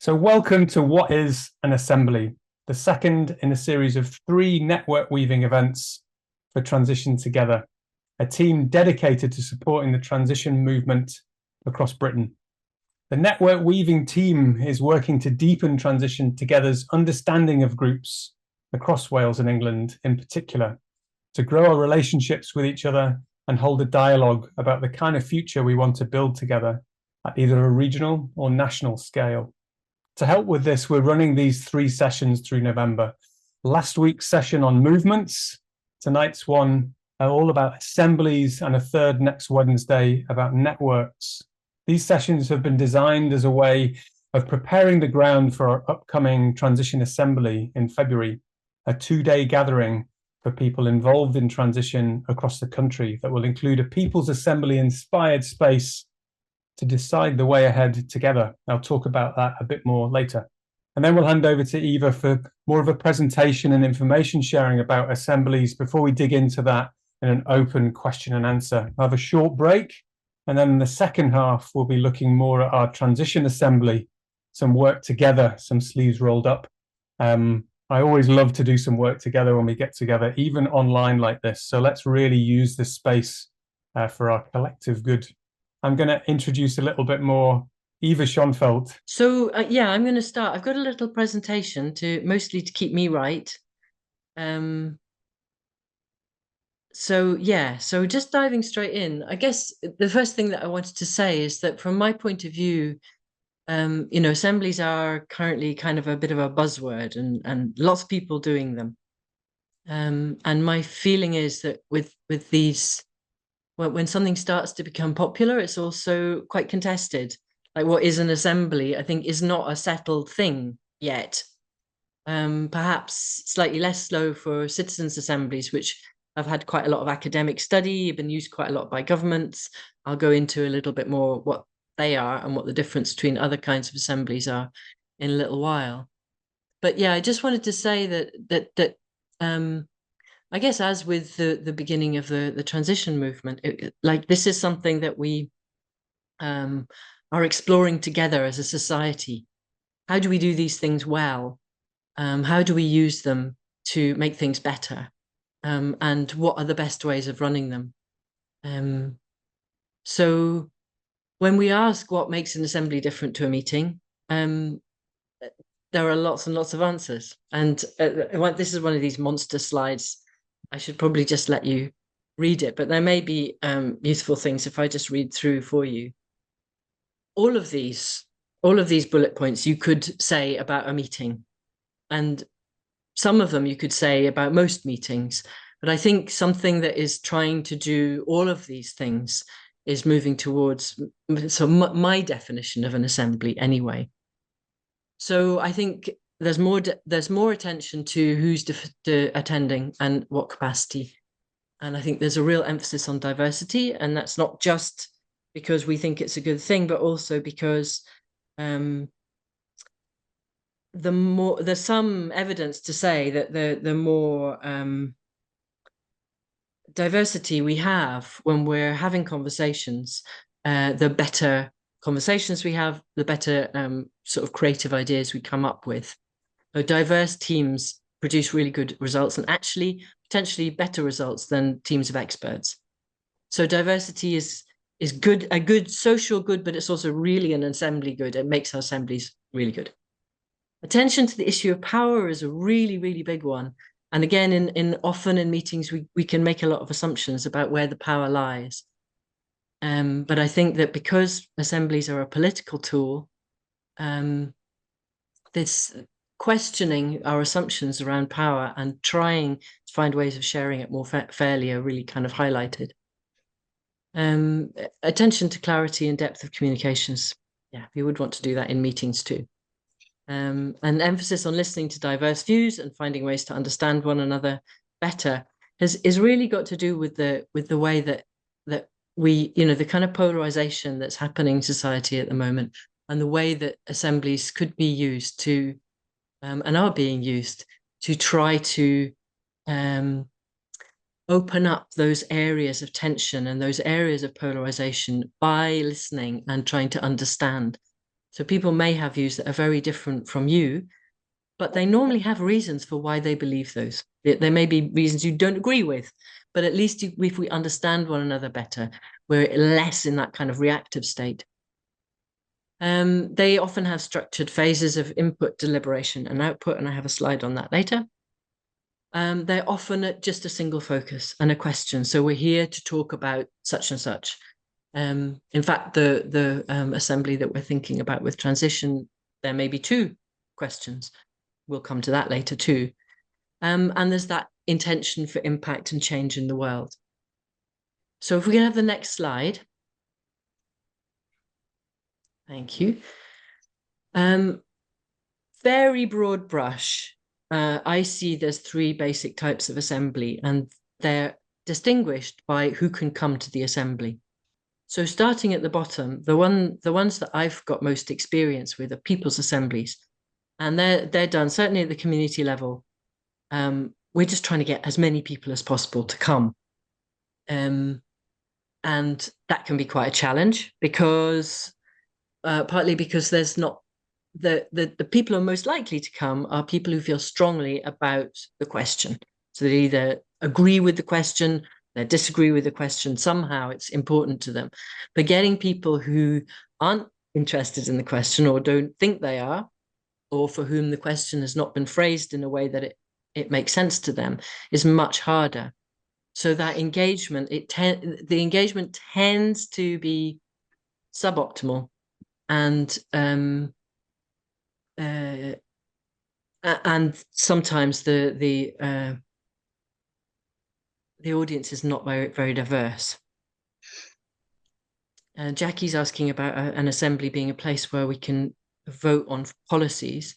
So, welcome to What is an Assembly, the second in a series of 3 network weaving events for Transition Together, a team dedicated to supporting the transition movement across Britain. The network weaving team is working to deepen Transition Together's understanding of groups across Wales and England in particular, to grow our relationships with each other and hold a dialogue about the kind of future we want to build together at either a regional or national scale. To help with this, we're running these 3 sessions through November. Last week's session on movements, tonight's one all about assemblies, and a third next Wednesday about networks. These sessions have been designed as a way of preparing the ground for our upcoming Transition Assembly in February, a 2-day gathering for people involved in transition across the country that will include a People's Assembly inspired space to decide the way ahead together. I'll talk about that a bit more later. And then we'll hand over to Eva for more of a presentation and information sharing about assemblies before we dig into that in an open question and answer. I'll have a short break, and then in the second half, we'll be looking more at our transition assembly, some work together, some sleeves rolled up. I always love to do some work together when we get together, even online like this. So let's really use this space for our collective good. I'm going to introduce a little bit more Eva Schonfeld. Yeah, I'm going to start. I've got a little presentation mostly to keep me right. So just diving straight in, I guess the first thing that I wanted to say is that from my point of view, assemblies are currently kind of a bit of a buzzword and lots of people doing them. And my feeling is that with these, when something starts to become popular, it's also quite contested. Like, what is an assembly, I think, is not a settled thing yet. Perhaps slightly less so for citizens' assemblies, which have had quite a lot of academic study, have been used quite a lot by governments. I'll go into a little bit more what they are and what the difference between other kinds of assemblies are in a little while. But yeah, I just wanted to say that I guess, as with the beginning of the transition movement, like, this is something that we are exploring together as a society. How do we do these things well? How do we use them to make things better? And what are the best ways of running them? So when we ask what makes an assembly different to a meeting, there are lots and lots of answers. And this is one of these monster slides. I should probably just let you read it, but there may be useful things if I just read through for you. All of these bullet points you could say about a meeting, and some of them you could say about most meetings. But I think something that is trying to do all of these things is moving towards my definition of an assembly anyway. So I think there's more attention to who's attending and what capacity. And I think there's a real emphasis on diversity, and that's not just because we think it's a good thing, but also because there's some evidence to say that the more diversity we have when we're having conversations, the better conversations we have, the better sort of creative ideas we come up with. So diverse teams produce really good results, and actually potentially better results than teams of experts. So diversity is good, a good social good, but it's also really an assembly good. It makes our assemblies really good. Attention to the issue of power is a really, really big one. And again, often in meetings, we can make a lot of assumptions about where the power lies. But I think that because assemblies are a political tool, this questioning our assumptions around power and trying to find ways of sharing it more fairly are really kind of highlighted. Attention to clarity and depth of communications. Yeah, we would want to do that in meetings too. And emphasis on listening to diverse views and finding ways to understand one another better is really got to do with the way that we, the kind of polarization that's happening in society at the moment, and the way that assemblies could be used to and are being used to try to open up those areas of tension and those areas of polarization by listening and trying to understand. So people may have views that are very different from you, but they normally have reasons for why they believe those. There may be reasons you don't agree with, but at least if we understand one another better, we're less in that kind of reactive state. They often have structured phases of input, deliberation, and output, and I have a slide on that later. They're often at just a single focus and a question. So we're here to talk about such and such. In fact, the assembly that we're thinking about with transition, there may be two questions. We'll come to that later too. And there's that intention for impact and change in the world. So if we can have the next slide. Thank you. Very broad brush. I see there's three basic types of assembly, and they're distinguished by who can come to the assembly. So starting at the bottom, the ones that I've got most experience with are People's Assemblies, and they're done certainly at the community level. We're just trying to get as many people as possible to come, and that can be quite a challenge because partly because there's not the people who are most likely to come are people who feel strongly about the question. So they either agree with the question, they disagree with the question, somehow it's important to them. But getting people who aren't interested in the question or don't think they are, or for whom the question has not been phrased in a way that it makes sense to them, is much harder. So that engagement, the engagement tends to be suboptimal, and sometimes the audience is not very, very diverse. Jackie's asking about an assembly being a place where we can vote on policies.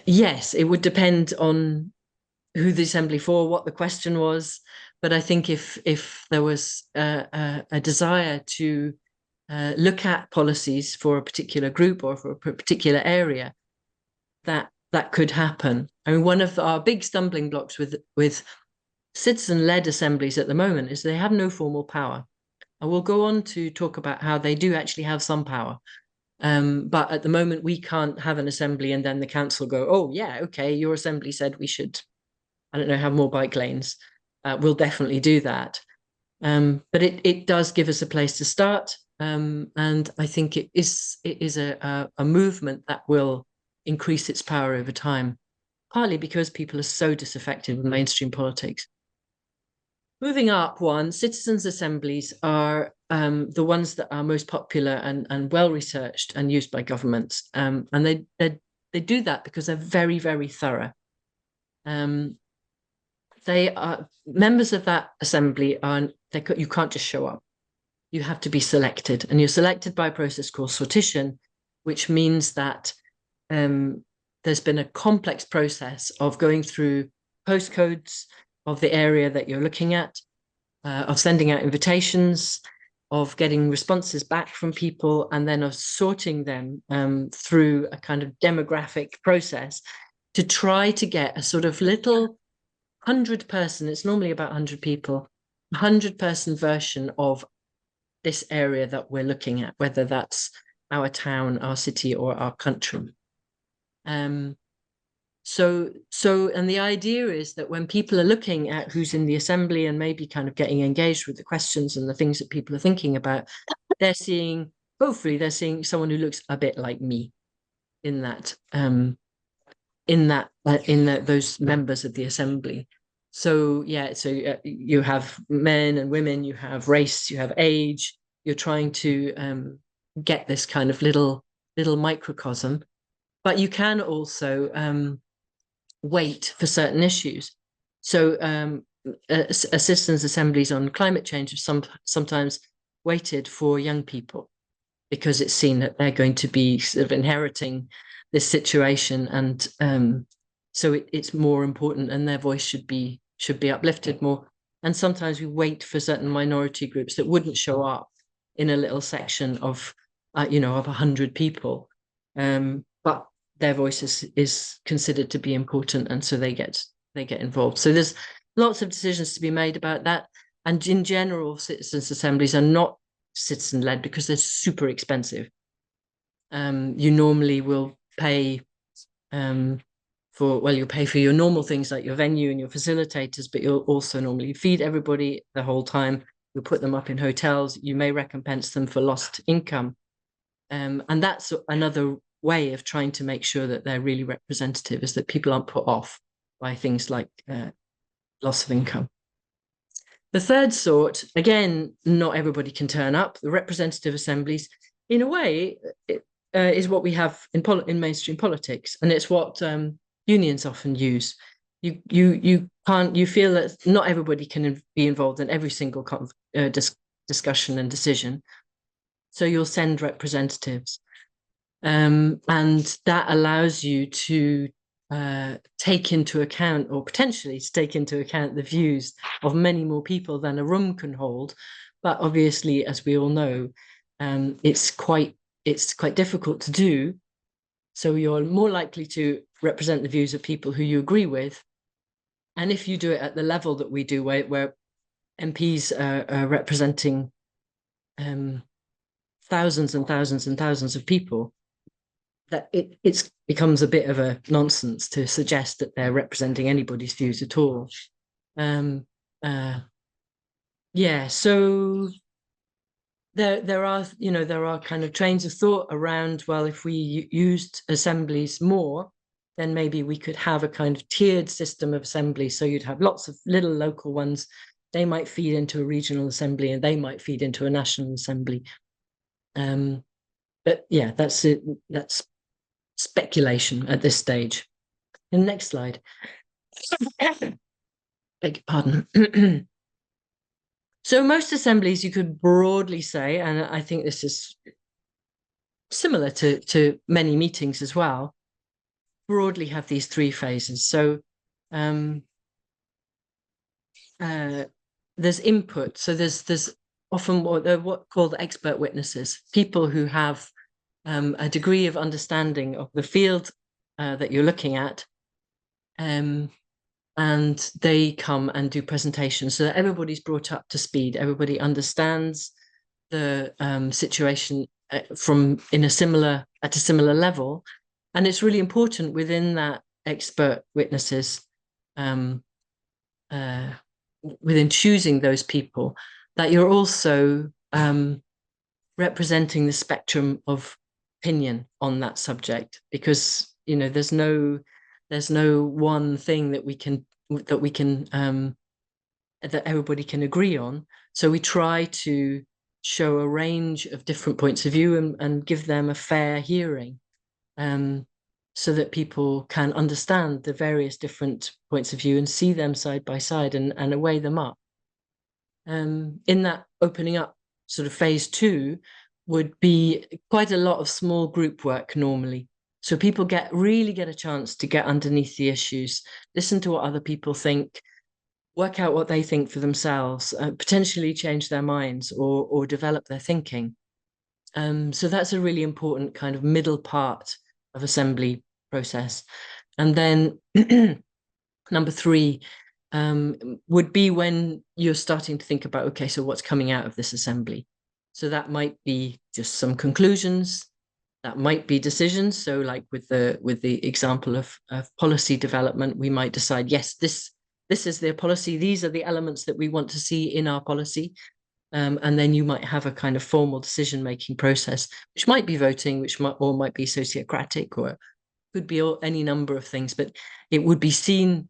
Yes, it would depend on who the assembly for, what the question was, but I think if there was a desire to look at policies for a particular group or for a particular area, that could happen. I mean, one of our big stumbling blocks with citizen-led assemblies at the moment is they have no formal power. I will go on to talk about how they do actually have some power. But at the moment, we can't have an assembly and then the council go, oh, yeah, okay, your assembly said we should, I don't know, have more bike lanes. We'll definitely do that. But it does give us a place to start. And I think it is a movement that will increase its power over time, partly because people are so disaffected with mainstream politics. Moving up one, citizens' assemblies are the ones that are most popular and well-researched and used by governments. And they do that because they're very, very thorough. They are members of that assembly you can't just show up. You have to be selected, and you're selected by a process called sortition, which means that there's been a complex process of going through postcodes of the area that you're looking at, of sending out invitations, of getting responses back from people, and then of sorting them through a kind of demographic process to try to get a sort of little 100-person, it's normally about 100 people, 100-person version of this area that we're looking at, whether that's our town, our city, or our country. So, and the idea is that when people are looking at who's in the assembly and maybe kind of getting engaged with the questions and the things that people are thinking about, hopefully they're seeing someone who looks a bit like me in that, those members of the assembly. So yeah, so you have men and women, you have race, you have age. You're trying to get this kind of little microcosm, but you can also wait for certain issues. So citizens' assemblies on climate change have sometimes waited for young people because it's seen that they're going to be sort of inheriting this situation, and so it's more important, and their voice should be uplifted more. And sometimes we wait for certain minority groups that wouldn't show up in a little section of 100 people, but their voice is considered to be important, and so they get involved. So there's lots of decisions to be made about that. And in general, citizens' assemblies are not citizen-led because they're super expensive. You normally will pay you'll pay for your normal things like your venue and your facilitators, but you'll also normally feed everybody the whole time. You'll put them up in hotels. You may recompense them for lost income. And that's another way of trying to make sure that they're really representative, is that people aren't put off by things like loss of income. The third sort, again, not everybody can turn up. The representative assemblies, in a way, is what we have in mainstream politics, and it's what unions often use. You feel that not everybody can be involved in every single discussion and decision, so you'll send representatives, and that allows you to take into account, or potentially take into account, the views of many more people than a room can hold. But obviously, as we all know, it's quite difficult to do. So you're more likely to represent the views of people who you agree with. And if you do it at the level that we do, where MPs are representing thousands and thousands and thousands of people, that it becomes a bit of a nonsense to suggest that they're representing anybody's views at all. Yeah, so there are kind of trains of thought around, well, if we used assemblies more, then maybe we could have a kind of tiered system of assemblies. So you'd have lots of little local ones. They might feed into a regional assembly, and they might feed into a national assembly. But yeah, that's it. That's speculation at this stage. And next slide. Beg your pardon. So most assemblies, you could broadly say, and I think this is similar to many meetings as well, broadly have these three phases. So there's input. So there's often what called expert witnesses, people who have a degree of understanding of the field that you're looking at, and they come and do presentations so that everybody's brought up to speed. Everybody understands the situation at a similar level, and it's really important within that expert witnesses, within choosing those people, that you're also representing the spectrum of opinion on that subject, because there's no one thing that everybody can agree on. So we try to show a range of different points of view and give them a fair hearing, so that people can understand the various different points of view and see them side by side and weigh them up. In that opening up sort of phase 2 would be quite a lot of small group work normally. So people really get a chance to get underneath the issues, listen to what other people think, work out what they think for themselves, potentially change their minds or develop their thinking. So that's a really important kind of middle part of assembly process. And then number 3 would be when you're starting to think about, okay, so what's coming out of this assembly? So that might be just some conclusions, that might be decisions. So like with the example of policy development, we might decide, yes, this is their policy, these are the elements that we want to see in our policy. And then you might have a kind of formal decision-making process, which might be voting, which might be sociocratic, or could be any number of things, but it would be seen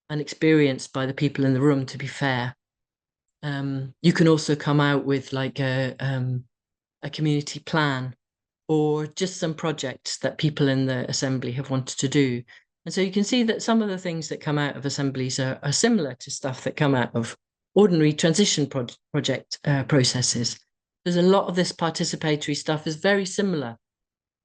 and experienced by the people in the room to be fair. You can also come out with like a community plan, or just some projects that people in the assembly have wanted to do. And so you can see that some of the things that come out of assemblies are similar to stuff that come out of ordinary transition project processes. There's a lot of this participatory stuff is very similar.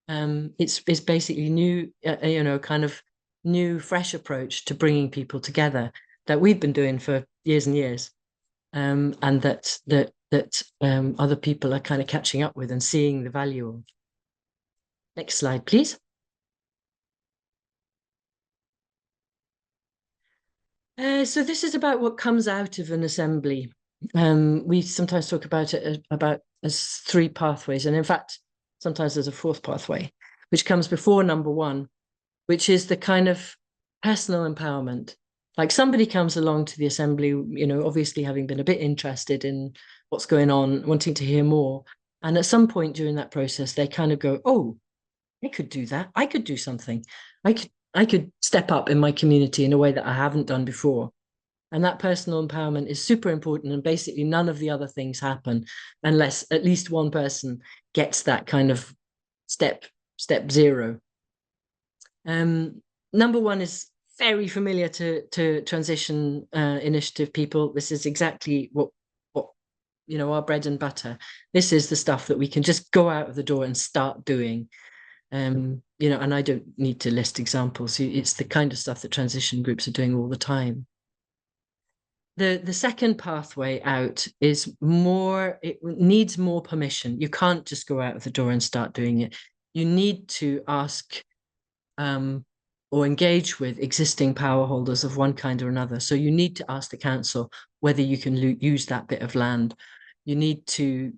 It's basically new, kind of new, fresh approach to bringing people together that we've been doing for years and years, and that other people are kind of catching up with and seeing the value of. Next slide, please. So this is about what comes out of an assembly. We sometimes talk about it about as three pathways. And in fact, sometimes there's a fourth pathway, which comes before number one, which is the kind of personal empowerment. Like somebody comes along to the assembly, obviously having been a bit interested in what's going on, wanting to hear more. And at some point during that process, they kind of go, oh, I could do that. I could do something. I could step up in my community in a way that I haven't done before. And that personal empowerment is super important. And basically none of the other things happen unless at least one person gets that kind of step zero. Number one is very familiar to transition initiative people. This is exactly what our bread and butter. This is the stuff that we can just go out of the door and start doing. And I don't need to list examples. It's the kind of stuff that transition groups are doing all the time. The second pathway out is more, it needs more permission. You can't just go out of the door and start doing it. You need to ask or engage with existing power holders of one kind or another. So you need to ask the council whether you can use that bit of land. You need to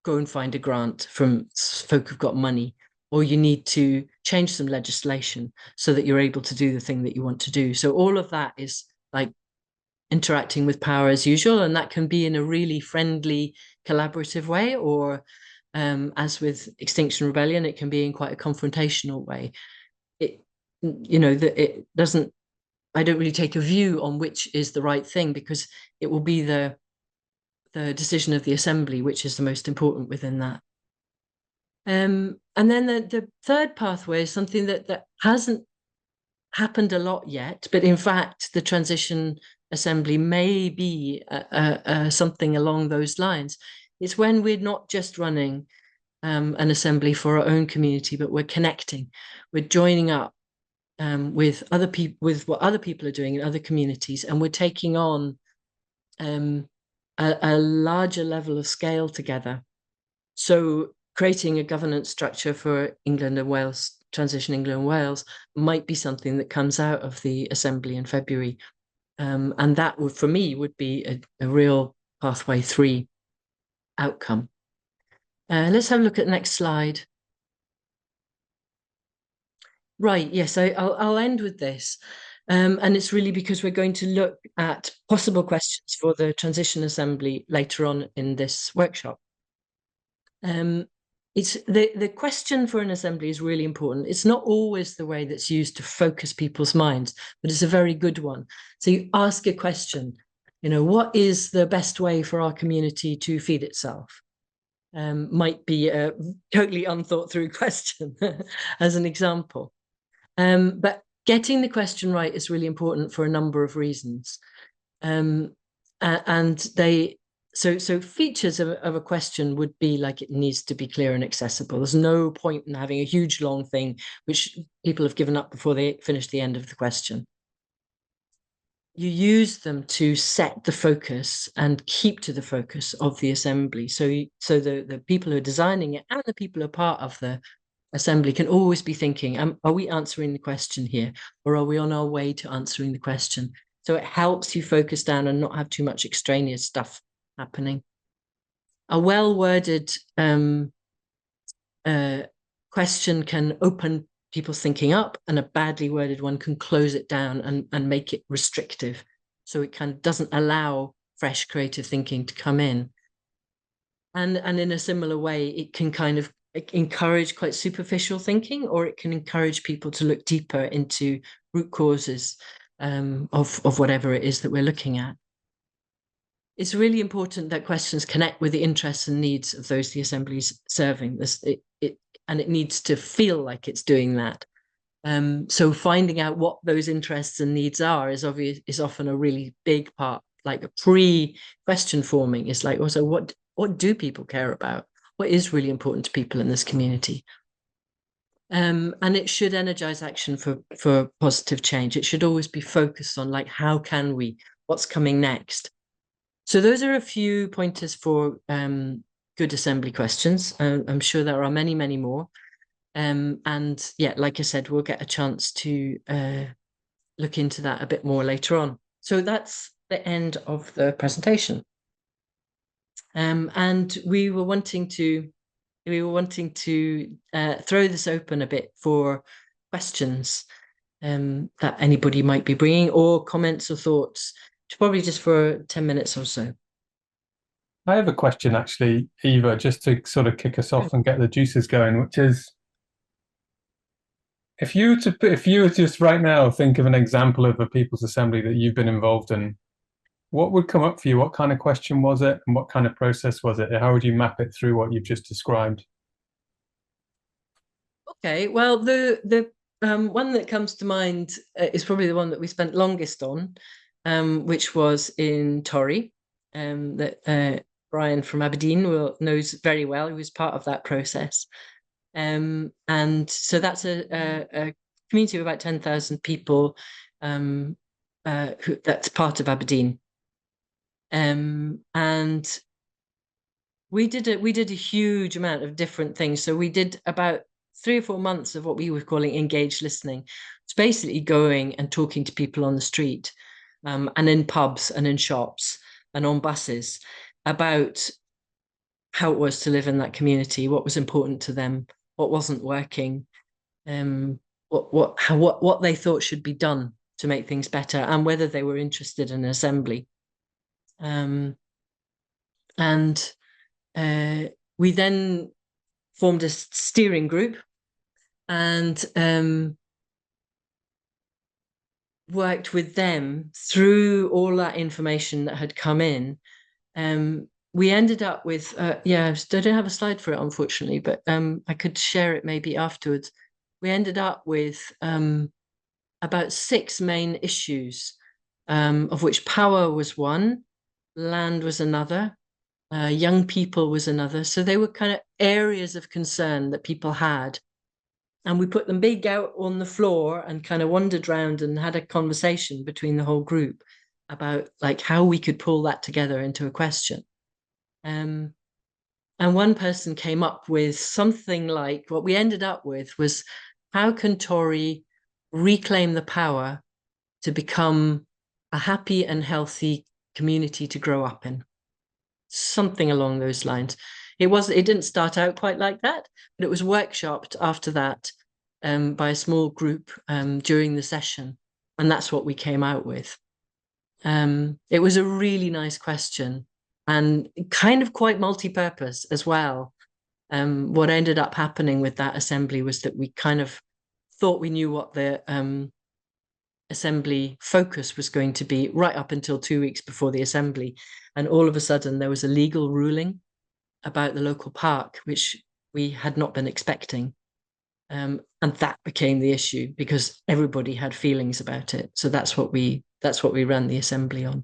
go and find a grant from folk who've got money, or you need to change some legislation so that you're able to do the thing that you want to do. So all of that is like interacting with power as usual, and that can be in a really friendly, collaborative way, or as with Extinction Rebellion, it can be in quite a confrontational way. It doesn't, I don't really take a view on which is the right thing, because it will be the decision of the assembly which is the most important within that. And then the third pathway is something that hasn't happened a lot yet, but in fact the transition assembly may be something along those lines. It's when we're not just running an assembly for our own community, but we're connecting, we're joining up with other people, with what other people are doing in other communities, and we're taking on a larger level of scale together. So creating a governance structure for England and Wales, Transition England and Wales, might be something that comes out of the assembly in February. And that would, for me, would be a real pathway 3 outcome. Let's have a look at the next slide. Right, yes, I'll end with this. And it's really because we're going to look at possible questions for the Transition Assembly later on in this workshop. It's the question for an assembly is really important. It's not always the way that's used to focus people's minds, but it's a very good one. So you ask a question, what is the best way for our community to feed itself? Might be a totally unthought through question as an example. But getting the question right is really important for a number of reasons. And so features of a question would be like it needs to be clear and accessible. There's no point in having a huge long thing which people have given up before they finish the end of the question. You use them to set the focus and keep to the focus of the assembly. So the people who are designing it and the people who are part of the assembly can always be thinking, are we answering the question here, or are we on our way to answering the question? So it helps you focus down and not have too much extraneous stuff happening. A well-worded question can open people's thinking up, and a badly worded one can close it down and make it restrictive. So it kind of doesn't allow fresh creative thinking to come in. And in a similar way, it can kind of encourage quite superficial thinking, or it can encourage people to look deeper into root causes of whatever it is that we're looking at. It's really important that questions connect with the interests and needs of those the assembly's serving. And it needs to feel like it's doing that. So finding out what those interests and needs are is often a really big part. Like a pre-question forming is like, also, what do people care about? What is really important to people in this community? And it should energize action for positive change. It should always be focused on like, how can we, what's coming next? So those are a few pointers for good assembly questions. I'm sure there are many, many more. And yeah, like I said, we'll get a chance to look into that a bit more later on. So that's the end of the presentation. And we were wanting to throw this open a bit for questions that anybody might be bringing, or comments or thoughts, probably just for 10 minutes or so. I have a question actually, Eva, just to sort of kick us off and get the juices going, which is if you were to just right now think of an example of a People's Assembly that you've been involved in, what would come up for you? What kind of question was it, and what kind of process was it? How would you map it through what you've just described? Okay, well, the one that comes to mind is probably the one that we spent longest on, which was in Torry, that Brian from Aberdeen knows very well. He was part of that process. And so that's a community of about 10,000 people that's part of Aberdeen. And we did a huge amount of different things. So we did about 3 or 4 months of what we were calling engaged listening. It's basically going and talking to people on the street, and in pubs and in shops and on buses about how it was to live in that community, what was important to them, what wasn't working, what they thought should be done to make things better, and whether they were interested in an assembly. And we then formed a steering group and worked with them through all that information that had come in. We ended up with, I don't have a slide for it, unfortunately, but I could share it maybe afterwards. We ended up with about 6 main issues, of which power was one, land was another, young people was another. So they were kind of areas of concern that people had. And we put them big out on the floor and kind of wandered around and had a conversation between the whole group about like how we could pull that together into a question. And one person came up with something like, what we ended up with was, how can Tory reclaim the power to become a happy and healthy community to grow up in? Something along those lines. It didn't start out quite like that, but it was workshopped after that by a small group during the session. And that's what we came out with. It was a really nice question and kind of quite multi-purpose as well. What ended up happening with that assembly was that we kind of thought we knew what the assembly focus was going to be right up until 2 weeks before the assembly. And all of a sudden there was a legal ruling about the local park, which we had not been expecting. And that became the issue because everybody had feelings about it. So that's what we ran the assembly on.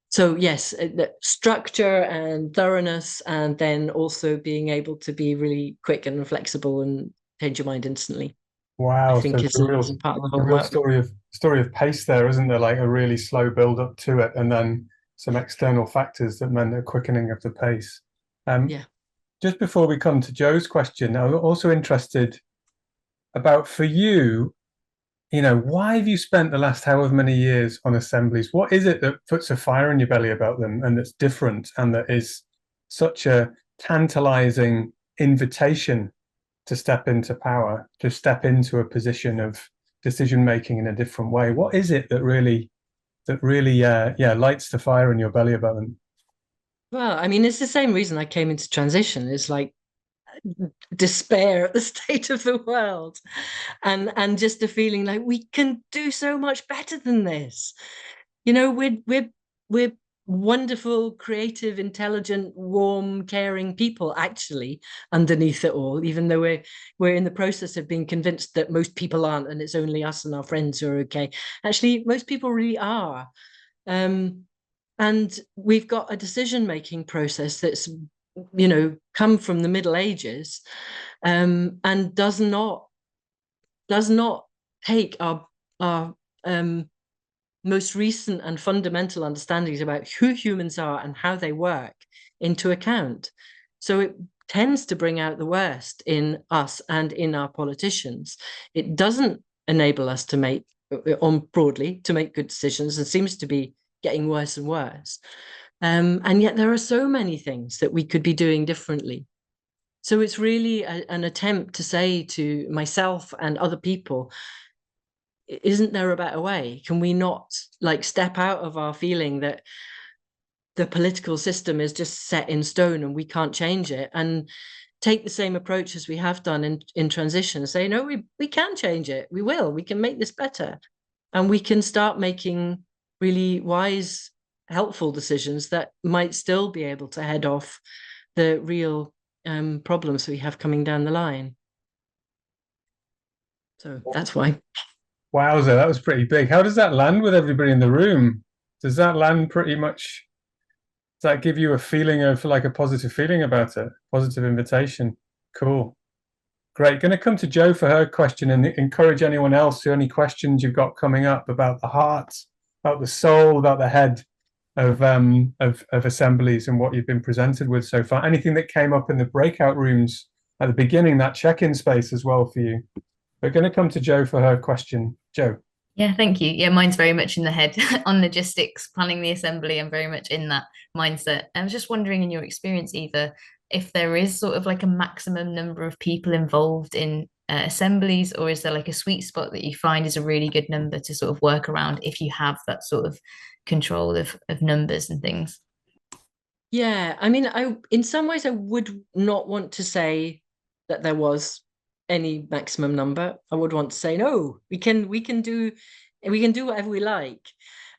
So yes, the structure and thoroughness, and then also being able to be really quick and flexible and change your mind instantly. I Wow, so think it's is a part of the whole work. story of pace there, isn't there? Like a really slow build up to it, and then some external factors that meant a quickening of the pace. Yeah. Just before we come to Joe's question, I'm also interested about for you, why have you spent the last however many years on assemblies? What is it that puts a fire in your belly about them and that's different and that is such a tantalizing invitation to step into power, to step into a position of decision making in a different way? What is it that really lights the fire in your belly about them? Well, I mean, it's the same reason I came into transition. It's like despair at the state of the world, and just a feeling like we can do so much better than this. We're wonderful, creative, intelligent, warm, caring people, actually, underneath it all, even though we're in the process of being convinced that most people aren't, and it's only us and our friends who are okay. Actually, most people really are. And we've got a decision-making process that's come from the Middle Ages, and does not take our most recent and fundamental understandings about who humans are and how they work into account. So it tends to bring out the worst in us and in our politicians. It doesn't enable us to make good decisions, and seems to be getting worse and worse. And yet there are so many things that we could be doing differently. So it's really an attempt to say to myself and other people, isn't there a better way? Can we not like step out of our feeling that the political system is just set in stone and we can't change it, and take the same approach as we have done in transition and say, no, we can change it. We can make this better. And we can start making really wise, helpful decisions that might still be able to head off the real problems we have coming down the line. So that's why. Wowza, that was pretty big. How does that land with everybody in the room? Does that land pretty much, does that give you a feeling of like a positive feeling about it? Positive invitation. Cool. Great. Going to come to Jo for her question and encourage anyone else who any questions you've got coming up about the heart, about the soul, about the head of assemblies and what you've been presented with so far. Anything that came up in the breakout rooms at the beginning, that check-in space as well for you. We're going to come to Jo for her question. Jo. Yeah, thank you. Yeah, mine's very much in the head on logistics, planning the assembly. I'm very much in that mindset. I was just wondering, in your experience, either if there is sort of like a maximum number of people involved in assemblies, or is there like a sweet spot that you find is a really good number to sort of work around if you have that sort of control of numbers and things? Yeah, I mean, in some ways I would not want to say that there was any maximum number. I would want to say no, we can do whatever we like.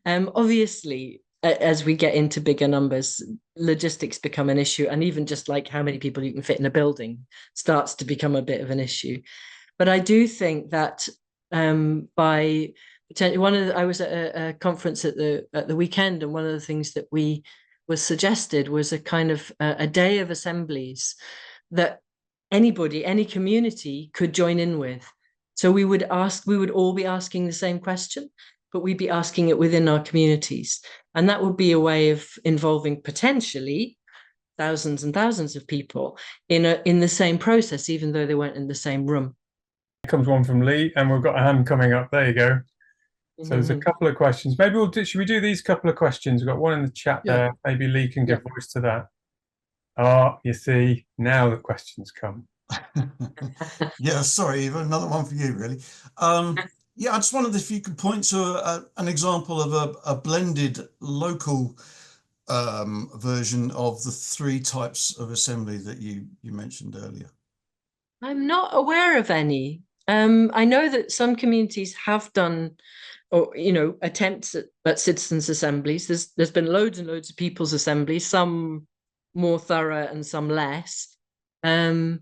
Obviously, as we get into bigger numbers, logistics become an issue, and even just like how many people you can fit in a building starts to become a bit of an issue. But I do think that by I was at a conference at the weekend, and one of the things that was suggested was a kind of a day of assemblies that anybody, any community could join in with. So we would all be asking the same question, but we'd be asking it within our communities. And that would be a way of involving potentially thousands and thousands of people in the same process, even though they weren't in the same room. Here comes one from Lee, and we've got a hand coming up. There you go. So there's a couple of questions. Maybe should we do these couple of questions? We've got one in the chat there. Maybe Lee can give voice to that. Oh, you see, now the questions come. Yeah, sorry, Eva, another one for you, really. Yeah, I just wondered if you could point to an example of a blended local version of the three types of assembly that you mentioned earlier. I'm not aware of any. I know that some communities have done, or attempts at citizens' assemblies. There's been loads and loads of people's assemblies, some more thorough and some less. I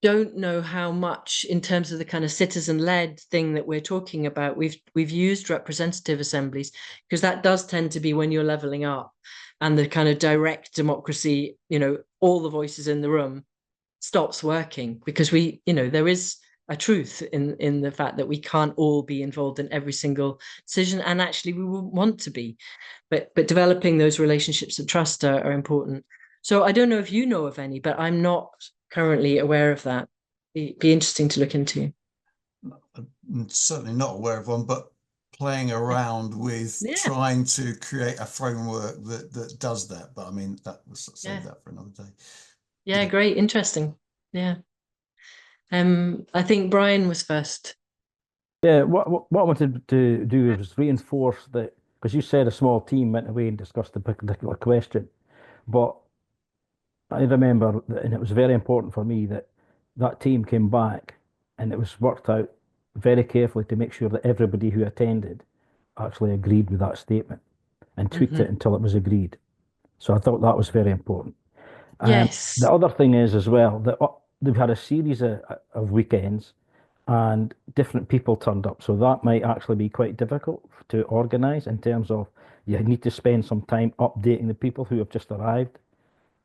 don't know how much, in terms of the kind of citizen-led thing that we're talking about, we've used representative assemblies, because that does tend to be when you're leveling up, and the kind of direct democracy, all the voices in the room, stops working, because there is a truth in the fact that we can't all be involved in every single decision, and actually we wouldn't want to be, but developing those relationships of trust are important. So I don't know if you know of any, but I'm not currently aware of that. Be interesting to look into. I'm certainly not aware of one, but playing around with trying to create a framework that does that. But I mean, save that for another day. Yeah, great, interesting. Yeah. I think Brian was first. Yeah, what I wanted to do was reinforce that, because you said a small team went away and discussed the particular question, but I remember that, and it was very important for me that that team came back and it was worked out very carefully to make sure that everybody who attended actually agreed with that statement and tweaked it until it was agreed. So I thought that was very important. Yes. The other thing is as well that we've had a series of weekends and different people turned up. So that might actually be quite difficult to organise, in terms of you need to spend some time updating the people who have just arrived,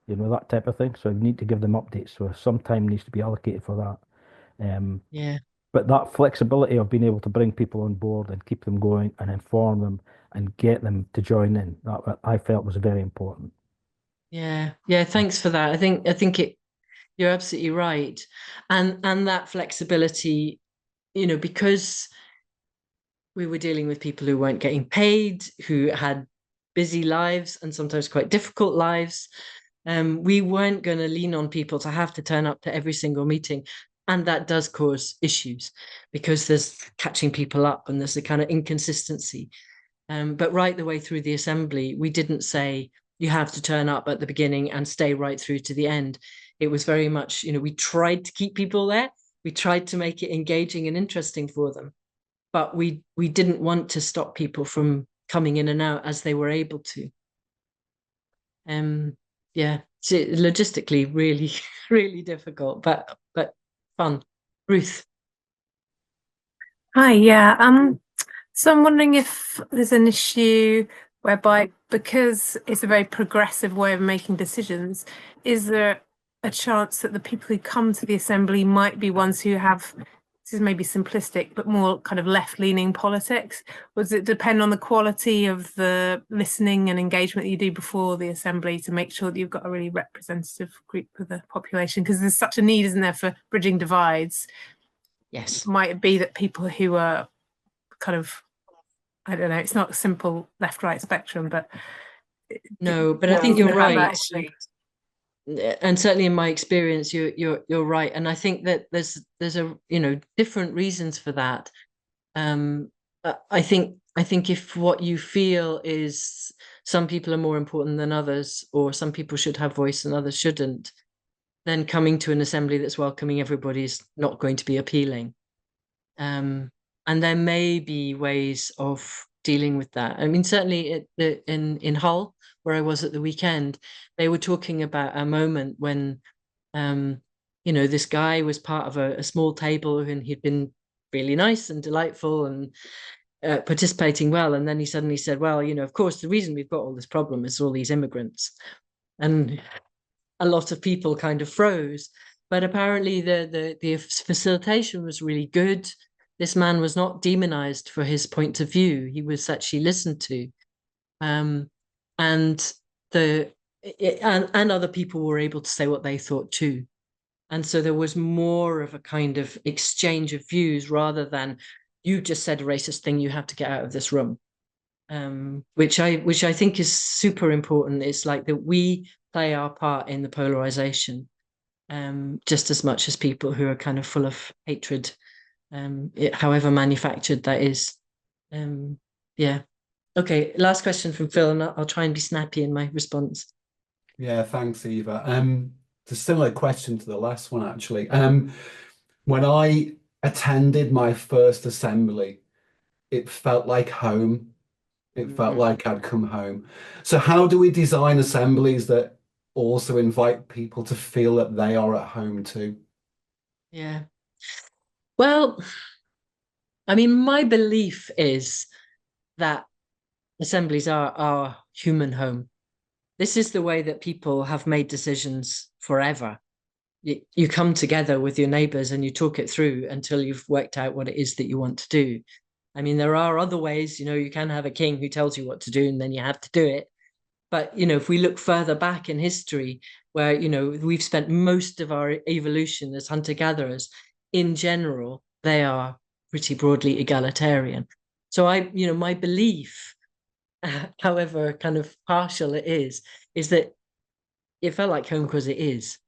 that type of thing. So you need to give them updates. So some time needs to be allocated for that. But that flexibility of being able to bring people on board and keep them going and inform them and get them to join in, that I felt was very important. Yeah. Thanks for that. I think you're absolutely right, and that flexibility, because we were dealing with people who weren't getting paid, who had busy lives and sometimes quite difficult lives. We weren't going to lean on people to have to turn up to every single meeting. And that does cause issues because there's catching people up and there's a kind of inconsistency. But right the way through the assembly, we didn't say you have to turn up at the beginning and stay right through to the end. It was very much, we tried to keep people there. We tried to make it engaging and interesting for them. But we didn't want to stop people from coming in and out as they were able to. Yeah, so logistically really, really difficult, but fun. Ruth. Hi, yeah. So I'm wondering if there's an issue whereby, because it's a very progressive way of making decisions, is there a chance that the people who come to the assembly might be ones who have, this is maybe simplistic, but more kind of left-leaning politics? Or does it depend on the quality of the listening and engagement that you do before the assembly to make sure that you've got a really representative group of the population? Because there's such a need, isn't there, for bridging divides? Yes. Might it be that people who are kind of, I don't know, it's not a simple left-right spectrum, but no, but I think you're right. Actually. And certainly in my experience, you're right. And I think that there's a different reasons for that. I think if what you feel is some people are more important than others, or some people should have voice and others shouldn't, then coming to an assembly that's welcoming everybody is not going to be appealing. And there may be ways of dealing with that. I mean, certainly in Hull, where I was at the weekend, they were talking about a moment when, this guy was part of a small table and he'd been really nice and delightful and participating well. And then he suddenly said, well, of course, the reason we've got all this problem is all these immigrants. And a lot of people kind of froze. But apparently the facilitation was really good. This man was not demonized for his point of view. He was actually listened to. And other people were able to say what they thought too. And so there was more of a kind of exchange of views rather than you just said a racist thing, you have to get out of this room. Which I think is super important. It's like that we play our part in the polarization, just as much as people who are kind of full of hatred, however manufactured that is. Yeah. Okay, last question from Phil, and I'll try and be snappy in my response. Yeah, thanks, Eva. It's a similar question to the last one, actually. When I attended my first assembly, it felt like home. It felt like I'd come home. So how do we design assemblies that also invite people to feel that they are at home too? Yeah. Well, I mean, my belief is that assemblies are our human home. This is the way that people have made decisions forever. You come together with your neighbors and you talk it through until you've worked out what it is that you want to do. I mean, there are other ways, you can have a king who tells you what to do and then you have to do it. But, if we look further back in history where, we've spent most of our evolution as hunter-gatherers, in general, they are pretty broadly egalitarian. So my belief, however kind of partial it is that it felt like home because it is.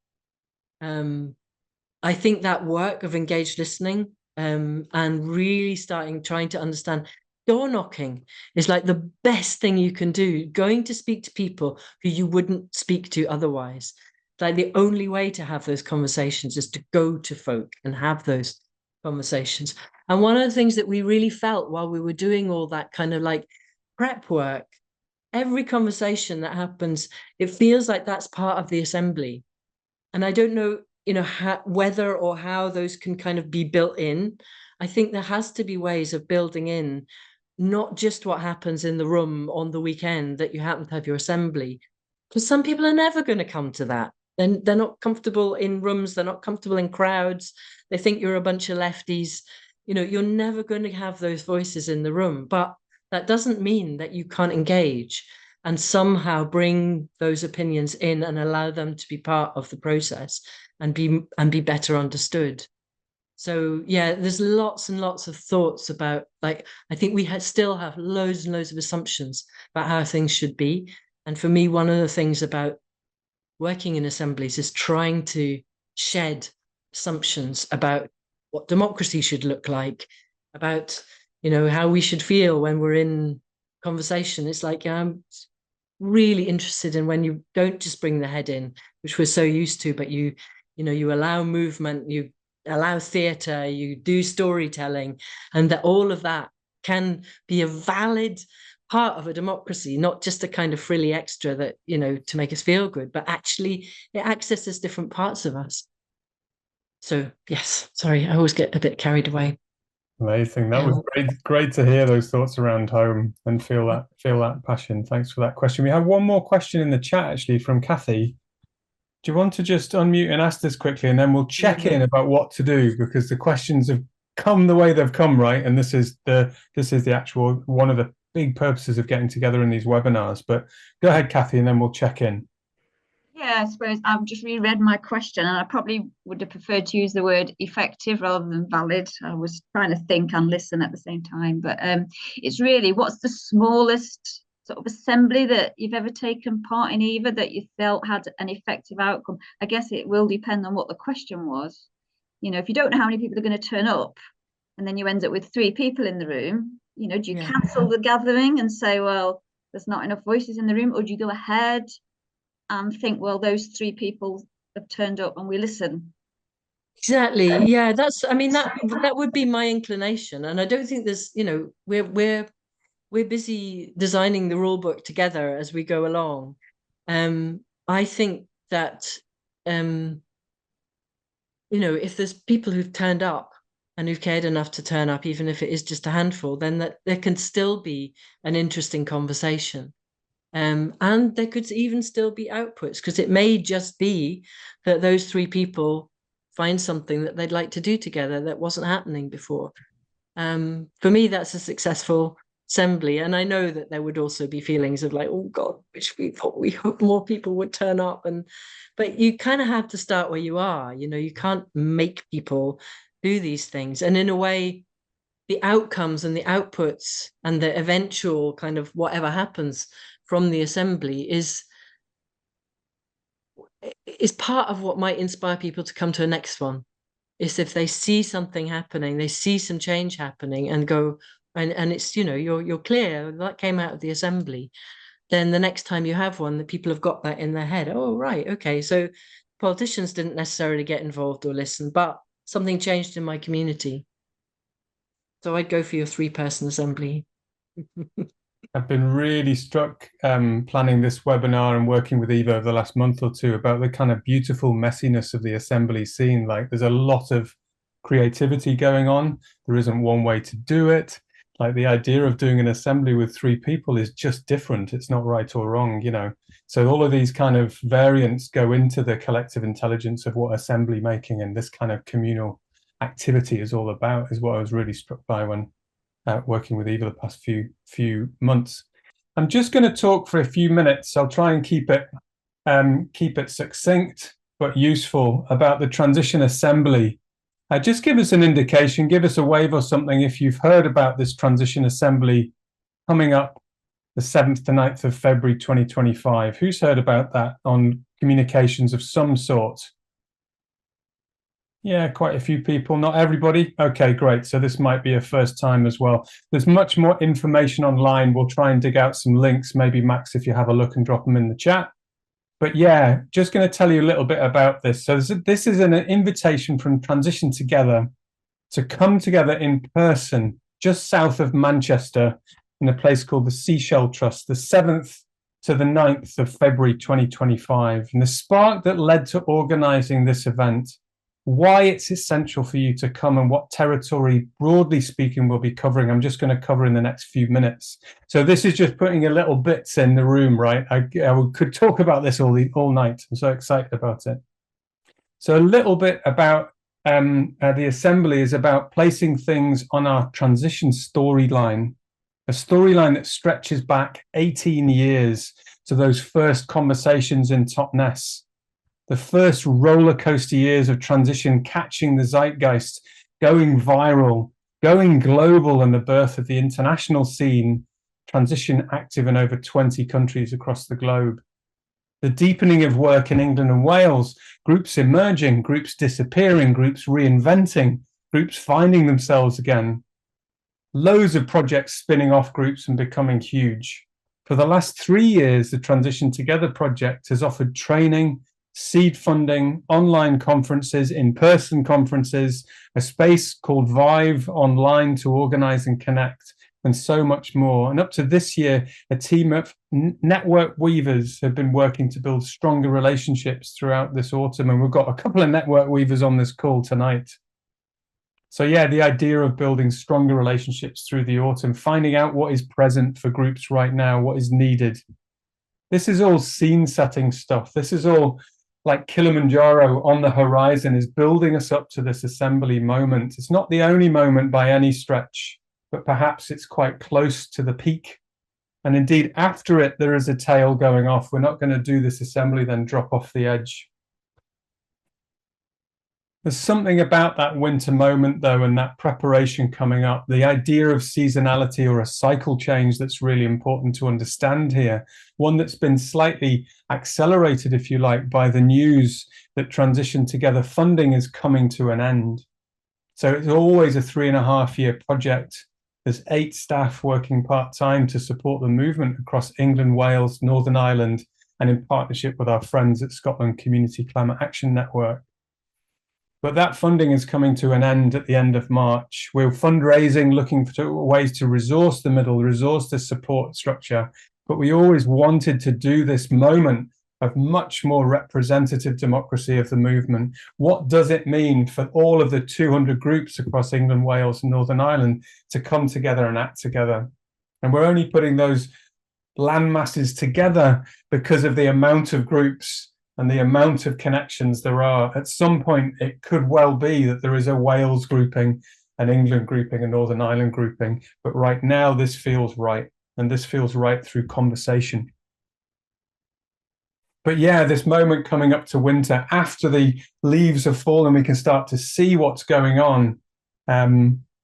I think that work of engaged listening and really trying to understand, door knocking is like the best thing you can do. Going to speak to people who you wouldn't speak to otherwise. Like the only way to have those conversations is to go to folk and have those conversations. And one of the things that we really felt while we were doing all that kind of like prep work, every conversation that happens, it feels like that's part of the assembly. And I don't know, whether or how those can kind of be built in. I think there has to be ways of building in not just what happens in the room on the weekend that you happen to have your assembly, because some people are never going to come to that. They're not comfortable in rooms. They're not comfortable in crowds. They think you're a bunch of lefties. You're never going to have those voices in the room, but that doesn't mean that you can't engage and somehow bring those opinions in and allow them to be part of the process and be better understood. So yeah, there's lots and lots of thoughts about, like, I think we still have loads and loads of assumptions about how things should be. And for me, one of the things about working in assemblies is trying to shed assumptions about what democracy should look like, about, how we should feel when we're in conversation. It's like, I'm really interested in when you don't just bring the head in, which we're so used to, but you allow movement, you allow theatre, you do storytelling, and that all of that can be a valid part of a democracy, not just a kind of frilly extra that, to make us feel good, but actually it accesses different parts of us. So yes, sorry, I always get a bit carried away. Amazing. That was great to hear those thoughts around home and feel that passion. Thanks for that question. We have one more question in the chat actually from Kathy. Do you want to just unmute and ask this quickly, and then we'll check in about what to do, because the questions have come the way they've come, right? And this is the actual one of the big purposes of getting together in these webinars. But go ahead, Kathy, and then we'll check in. Yeah, I suppose I've just reread my question, and I probably would have preferred to use the word effective rather than valid. I was trying to think and listen at the same time, but it's really, what's the smallest sort of assembly that you've ever taken part in, Eva, that you felt had an effective outcome? I guess it will depend on what the question was. If you don't know how many people are going to turn up, and then you end up with 3 people in the room, do you cancel the gathering and say, well, there's not enough voices in the room, or do you go ahead and think, well, those 3 people have turned up and we listen? Exactly. Yeah, that would be my inclination. And I don't think there's, we're busy designing the rule book together as we go along. I think that if there's people who've turned up and who've cared enough to turn up, even if it is just a handful, then that there can still be an interesting conversation. And there could even still be outputs, because it may just be that those 3 people find something that they'd like to do together that wasn't happening before. For me, that's a successful assembly. And I know that there would also be feelings of like, oh God, which we hope more people would turn up. But you kind of have to start where you are. You can't make people do these things. And in a way, the outcomes and the outputs and the eventual kind of whatever happens from the assembly is part of what might inspire people to come to a next one. Is if they see something happening, they see some change happening and go, and it's, you're clear that came out of the assembly, then the next time you have one, that people have got that in their head. Oh, right, okay. So politicians didn't necessarily get involved or listen, but something changed in my community. So I'd go for your 3-person assembly. I've been really struck planning this webinar and working with Eva over the last month or 2 about the kind of beautiful messiness of the assembly scene. Like, there's a lot of creativity going on. There isn't one way to do it. Like, the idea of doing an assembly with 3 people is just different. It's not right or wrong, So all of these kind of variants go into the collective intelligence of what assembly making and this kind of communal activity is all about, is what I was really struck by when working with Eva the past few months. I'm just going to talk for a few minutes. I'll try and keep it succinct but useful about the Transition Assembly. Just give us an indication, give us a wave or something if you've heard about this Transition Assembly coming up the 7th to 9th of February 2025. Who's heard about that on communications of some sort? Yeah, quite a few people, not everybody. Okay, great. So this might be a first time as well. There's much more information online. We'll try and dig out some links. Maybe Max, if you have a look and drop them in the chat. But yeah, just going to tell you a little bit about this. So this is an invitation from Transition Together to come together in person just south of Manchester in a place called the Seashell Trust, the 7th to the 9th of February 2025. And the spark that led to organising this event, why it's essential for you to come, and what territory, broadly speaking, we'll be covering, I'm just going to cover in the next few minutes. So this is just putting a little bits in the room, right? I could talk about this all night. I'm so excited about it. So a little bit about the assembly is about placing things on our transition storyline, a storyline that stretches back 18 years to those first conversations in Totnes. The first roller coaster years of transition, catching the zeitgeist going viral, going global, and the birth of the international scene, Transition active in over 20 countries across the globe. The deepening of work in England and Wales, groups emerging, groups disappearing, groups reinventing, groups finding themselves again. Loads of projects spinning off groups and becoming huge. For the last 3 years, the Transition Together project has offered training, seed funding, online conferences, in-person conferences, a space called Vive online to organize and connect, and so much more. And up to this year, a team of network weavers have been working to build stronger relationships throughout this autumn. And we've got a couple of network weavers on this call tonight. So yeah, the idea of building stronger relationships through the autumn, finding out what is present for groups right now, what is needed. This is all scene setting stuff. This is all like Kilimanjaro on the horizon, is building us up to this assembly moment. It's not the only moment by any stretch, but perhaps it's quite close to the peak. And indeed, after it, there is a tail going off. We're not going to do this assembly, then drop off the edge. There's something about that winter moment, though, and that preparation coming up, the idea of seasonality or a cycle change that's really important to understand here, one that's been slightly accelerated, if you like, by the news that Transition Together funding is coming to an end. So it's always a 3.5-year project. There's 8 staff working part-time to support the movement across England, Wales, Northern Ireland, and in partnership with our friends at Scotland Community Climate Action Network. But that funding is coming to an end at the end of March. We're fundraising, looking for ways to resource the middle, resource the support structure. But we always wanted to do this moment of much more representative democracy of the movement. What does it mean for all of the 200 groups across England, Wales, and Northern Ireland to come together and act together? And we're only putting those land masses together because of the amount of groups and the amount of connections there are. At some point, it could well be that there is a Wales grouping, an England grouping, a Northern Ireland grouping. But right now, this feels right. And this feels right through conversation. But yeah, this moment coming up to winter, after the leaves have fallen, we can start to see what's going on.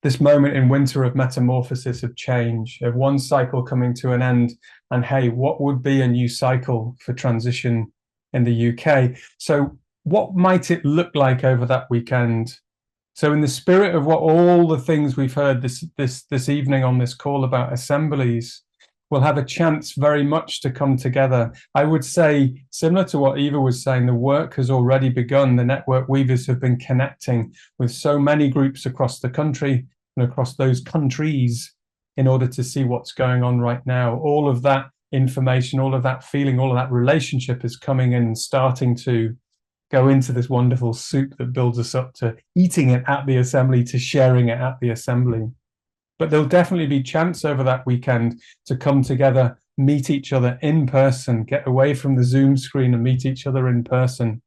This moment in winter of metamorphosis, of change, of one cycle coming to an end. And hey, what would be a new cycle for transition in the UK? So what might it look like over that weekend? So in the spirit of what all the things we've heard this evening on this call about assemblies, we'll have a chance very much to come together. I would say, similar to what Eva was saying, the work has already begun. The network weavers have been connecting with so many groups across the country and across those countries in order to see what's going on right now. All of that information, all of that feeling, all of that relationship is coming in and starting to go into this wonderful soup that builds us up to eating it at the assembly, to sharing it at the assembly. But there'll definitely be chance over that weekend to come together, meet each other in person, get away from the Zoom screen and meet each other in person,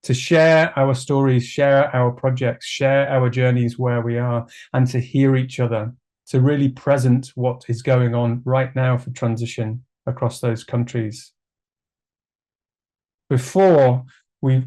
to share our stories, share our projects, share our journeys where we are, and to hear each other, to really present what is going on right now for transition across those countries. Before we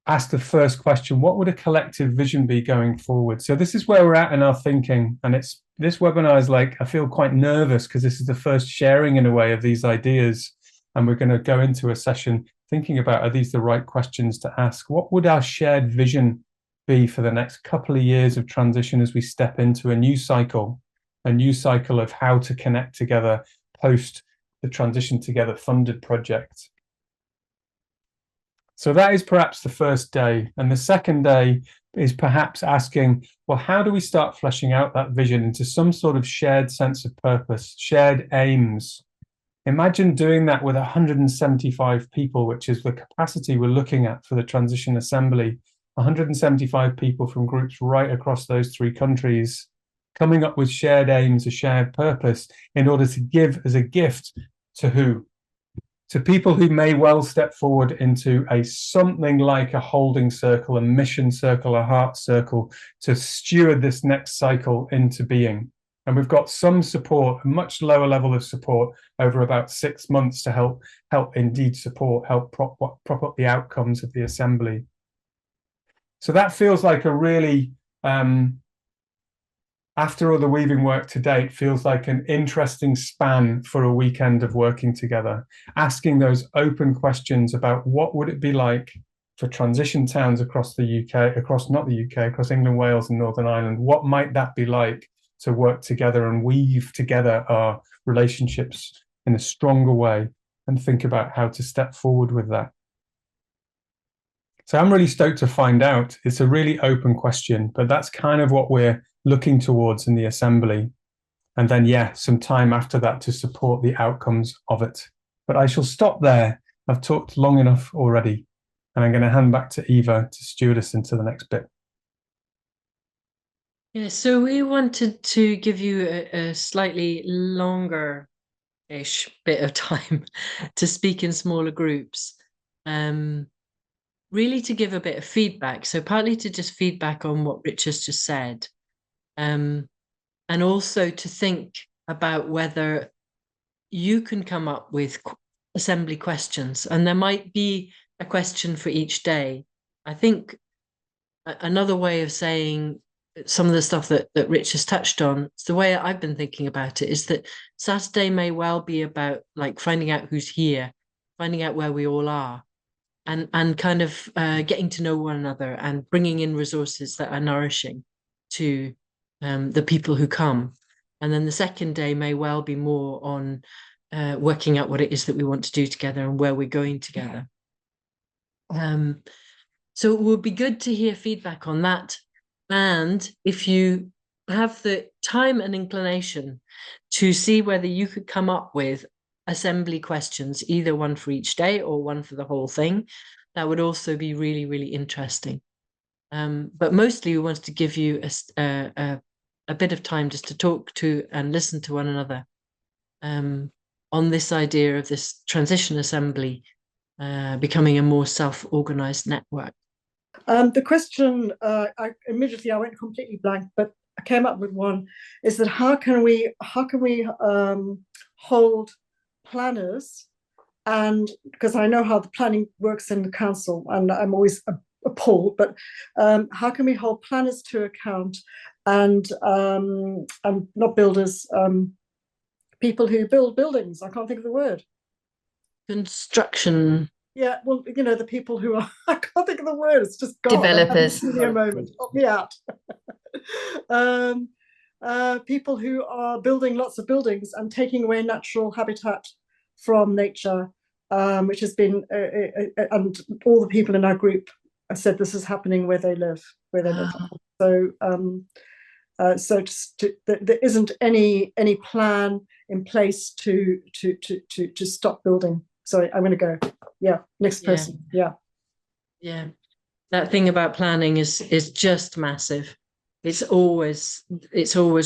ask the first question, what would a collective vision be going forward? So this is where we're at in our thinking. And this webinar is like, I feel quite nervous because this is the first sharing in a way of these ideas. And we're going to go into a session thinking about, are these the right questions to ask? What would our shared vision be for the next couple of years of transition as we step into a new cycle of how to connect together post the Transition Together funded project? So that is perhaps the first day. And the second day is perhaps asking, well, how do we start fleshing out that vision into some sort of shared sense of purpose, shared aims? Imagine doing that with 175 people, which is the capacity we're looking at for the Transition Assembly. 175 people from groups right across those 3 countries, coming up with shared aims, a shared purpose, in order to give as a gift to who? To people who may well step forward into something like a holding circle, a mission circle, a heart circle, to steward this next cycle into being. And we've got some support, a much lower level of support over about 6 months to help indeed support, help prop up the outcomes of the assembly. So that feels like a really after all the weaving work to date, feels like an interesting span for a weekend of working together, asking those open questions about what would it be like for transition towns across the UK, across not the UK, across England, Wales and Northern Ireland. What might that be like to work together and weave together our relationships in a stronger way and think about how to step forward with that? So I'm really stoked to find out. It's a really open question, but that's kind of what we're looking towards in the Assembly. And then, yeah, some time after that to support the outcomes of it. But I shall stop there. I've talked long enough already. And I'm going to hand back to Eva to steward us into the next bit. Yeah, so we wanted to give you a slightly longer-ish bit of time to speak in smaller groups. Really to give a bit of feedback. So partly to just feedback on what Rich has just said. And also to think about whether you can come up with assembly questions. And there might be a question for each day. I think another way of saying some of the stuff that Rich has touched on, it's the way I've been thinking about it, is that Saturday may well be about like finding out who's here, finding out where we all are, and kind of getting to know one another and bringing in resources that are nourishing to the people who come. And then the second day may well be more on working out what it is that we want to do together and where we're going together. So it would be good to hear feedback on that. And if you have the time and inclination to see whether you could come up with assembly questions, either one for each day or one for the whole thing, that would also be really, really interesting. But mostly we wanted to give you a bit of time just to talk to and listen to one another on this idea of this transition assembly becoming a more self-organized network. The question, immediately I went completely blank, but I came up with one, is that how can we hold planners, and because I know how the planning works in the council and I'm always appalled, but how can we hold planners to account and not builders, people who build buildings, I can't think of the word. Construction. Yeah, well, you know, the people who are, I can't think of the word, it's just gone. Developers. Give me a moment, help me out. People who are building lots of buildings and taking away natural habitat from nature, which has been, and all the people in our group said this is happening where they live, So, there isn't any plan in place to stop building. Sorry, I'm going to go. Yeah, next person. Yeah. That thing about planning is just massive. It's always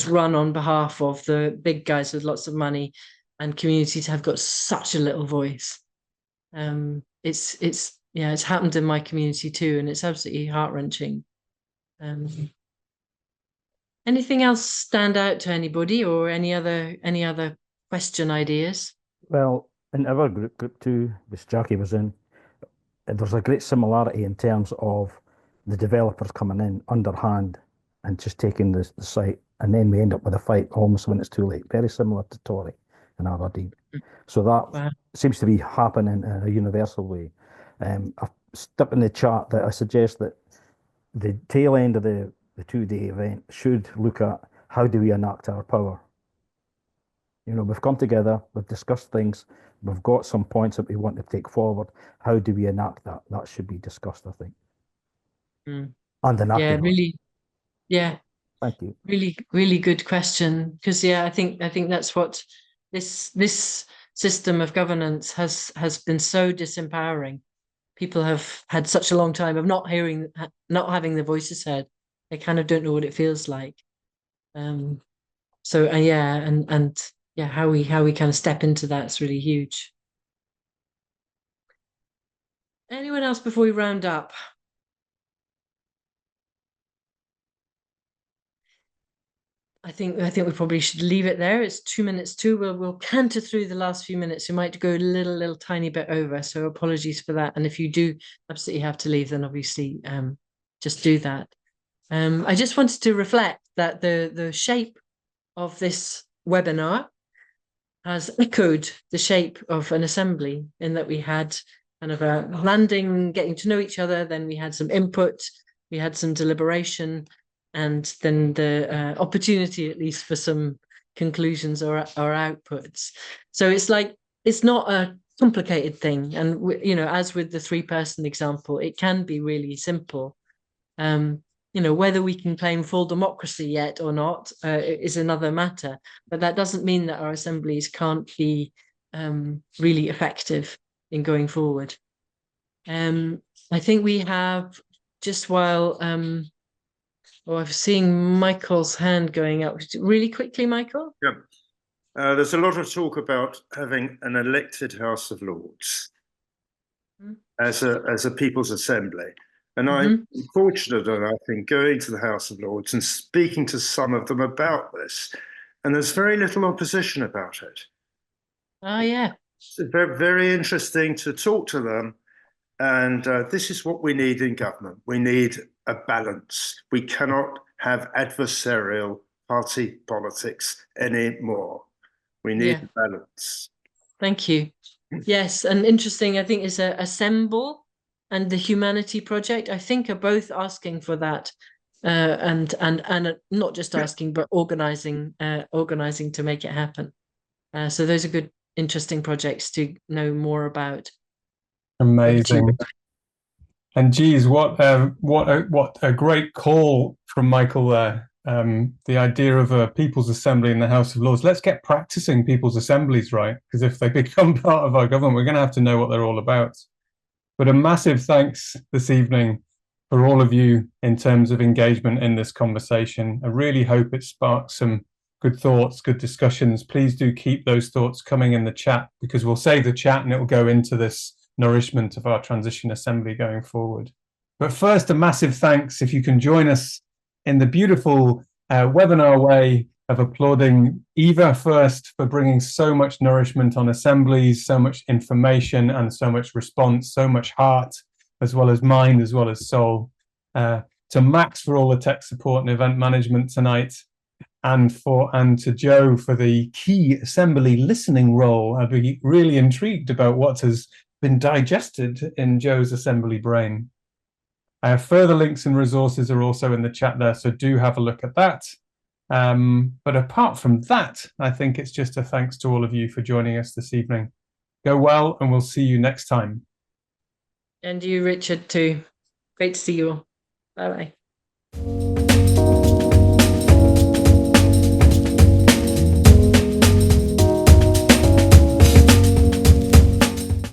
run on behalf of the big guys with lots of money, and communities have got such a little voice. It's happened in my community too, and it's absolutely heart-wrenching. Anything else stand out to anybody, or any other question ideas? Well, in our group 2, which Jackie was in, there's a great similarity in terms of the developers coming in underhand and just taking the site, and then we end up with a fight almost when it's too late. Very similar to Tory and Aberdeen. So that seems to be happening in a universal way. I've stuck in the chat that I suggest that the tail end of the 2-day event should look at how do we enact our power. You know, we've come together, we've discussed things, we've got some points that we want to take forward. How do we enact that? That should be discussed, I think. And enacting. Thank you. Really, really good question. Because I think that's what this system of governance has been so disempowering. People have had such a long time of not having their voices heard. They kind of don't know what it feels like. How we kind of step into that's really huge. Anyone else before we round up? I think we probably should leave it there. It's 2 minutes to. We'll canter through the last few minutes. We might go a little tiny bit over, so apologies for that. And if you do absolutely have to leave, then obviously just do that. I just wanted to reflect that the shape of this webinar has echoed the shape of an assembly, in that we had kind of a landing, getting to know each other, then we had some input, we had some deliberation, and then the opportunity at least for some conclusions or outputs. So it's like, it's not a complicated thing. And, you know, as with the 3-person example, it can be really simple. You know, whether we can claim full democracy yet or not is another matter, but that doesn't mean that our assemblies can't be really effective in going forward. I think we have, just while I'm seeing Michael's hand going up really quickly, Michael. Yeah, there's a lot of talk about having an elected House of Lords as a People's Assembly. And I'm fortunate enough in going to the House of Lords and speaking to some of them about this. And there's very little opposition about it. Oh, yeah. It's very, very interesting to talk to them. And this is what we need in government. We need a balance. We cannot have adversarial party politics anymore. We need a balance. Thank you. Yes, and interesting, I think, is Assemble and the Humanity Project, I think, are both asking for that, and not just asking, but organizing to make it happen. So those are good, interesting projects to know more about. Amazing. And geez, what a great call from Michael there. The idea of a People's Assembly in the House of Lords. Let's get practicing People's Assemblies, right? Because if they become part of our government, we're going to have to know what they're all about. But a massive thanks this evening for all of you in terms of engagement in this conversation. I really hope it sparks some good thoughts, good discussions. Please do keep those thoughts coming in the chat, because we'll save the chat and it will go into this nourishment of our transition assembly going forward. But first, a massive thanks if you can join us in the beautiful webinar way of applauding Eva first for bringing so much nourishment on assemblies, so much information and so much response, so much heart, as well as mind, as well as soul. To Max for all the tech support and event management tonight, and to Joe for the key assembly listening role. I'd be really intrigued about what has been digested in Joe's assembly brain. Further links and resources are also in the chat there, so do have a look at that. But apart from that, I think it's just a thanks to all of you for joining us this evening. Go well, and we'll see you next time. And you, Richard, too. Great to see you all. Bye-bye.